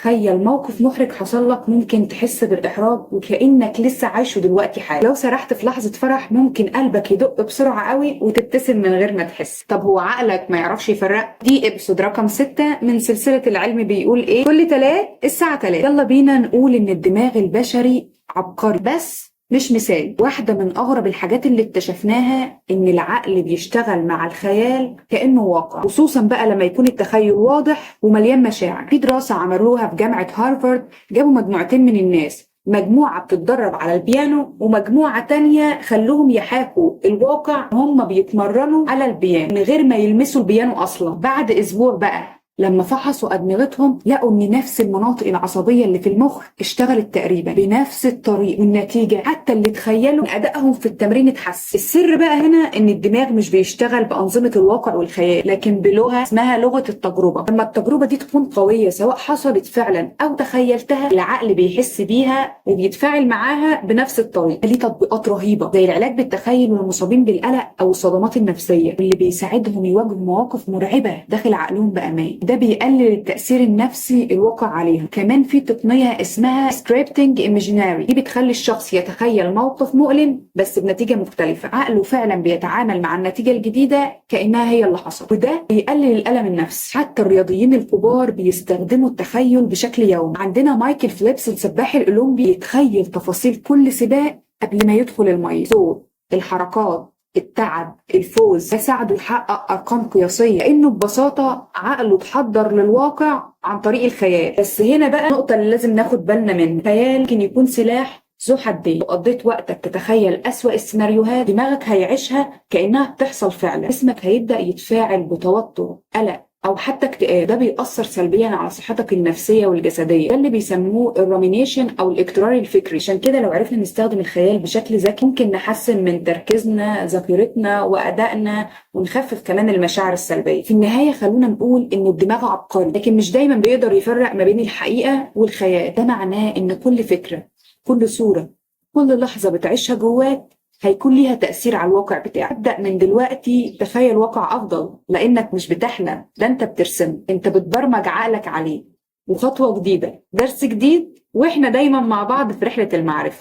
تتخيل موقف محرج حصل لك ممكن تحس بالإحراج وكأنك لسه عايشه دلوقتي حالا. لو سرحت في لحظة فرح ممكن قلبك يدق بسرعة قوي وتبتسم من غير ما تحس. طب هو عقلك ما يعرفش يفرق؟ دي ابسود رقم 6 من سلسلة العلم بيقول ايه كل تلات الساعة 3. يلا بينا نقول ان الدماغ البشري عبقري بس مش مثال. واحدة من أغرب الحاجات اللي اكتشفناها إن العقل بيشتغل مع الخيال كأنه واقع، خصوصا بقى لما يكون التخيل واضح ومليان مشاعر. في دراسة عملوها في جامعة هارفارد، جابوا مجموعتين من الناس، مجموعة بتتدرب على البيانو ومجموعة تانية خلوهم يحاكوا الواقع هم بيتمرنوا على البيانو من غير ما يلمسوا البيانو أصلا. بعد أسبوع بقى لما فحصوا أدمغتهم لقوا إن نفس المناطق العصبية اللي في المخ اشتغلت تقريبا بنفس الطريقة، والنتيجة حتى اللي تخيلوا أدائهم في التمرين اتحسن. السر بقى هنا إن الدماغ مش بيشتغل بأنظمة الواقع والخيال، لكن بلغة اسمها لغة التجربة. لما التجربة دي تكون قوية سواء حصلت فعلا أو تخيلتها، العقل بيحس بيها وبيتفاعل معاها بنفس الطريقة. ليه تطبيقات رهيبة زي العلاج بالتخيل والمصابين بالقلق أو الصدمات النفسية، واللي بيساعدهم يواجهوا مواقف مرعبة داخل عقلهم بأمان. ده بيقلل التأثير النفسي الواقع عليها. كمان في تقنية اسمها scripting imaginary، دي بتخلي الشخص يتخيل موقف مؤلم بس بنتيجة مختلفة، عقله فعلا بيتعامل مع النتيجة الجديدة كأنها هي اللي حصل، وده بيقلل الألم النفسي. حتى الرياضيين الكبار بيستخدموا التخيل بشكل يومي. عندنا مايكل فيليبس السباح الأولمبي يتخيل تفاصيل كل سباق قبل ما يدخل المية، صوت، الحركات، التعب، الفوز، يساعده يحقق أرقام قياسية، لأنه ببساطة عقله اتحضر للواقع عن طريق الخيال. بس هنا بقى النقطة اللي لازم ناخد بالنا منها، الخيال ممكن يكون سلاح ذو حدين. لو قضيت وقتك تتخيل أسوأ السيناريوهات دماغك هيعيشها كأنها بتحصل فعلا، جسمك هيبدأ يتفاعل بتوتر، قلق أو حتى اكتئاب. ده بيأثر سلبيا على صحتك النفسية والجسدية، ده اللي بيسموه الرومينيشن أو الاكترار الفكري. عشان كده لو عرفنا نستخدم الخيال بشكل ذكي ممكن نحسن من تركيزنا، ذاكرتنا، وأدائنا، ونخفف كمان المشاعر السلبية. في النهاية خلونا نقول إن الدماغ عبقري لكن مش دايما بيقدر يفرق ما بين الحقيقة والخيال. ده معناه إن كل فكرة، كل صورة، كل لحظة بتعيشها جواك هيكون ليها تأثير على الواقع بتاعك. ابدأ من دلوقتي تخيل واقع أفضل، لأنك مش بتحلم، ده أنت بترسم، أنت بتبرمج عقلك عليه. وخطوة جديدة، درس جديد، وإحنا دايما مع بعض في رحلة المعرفة.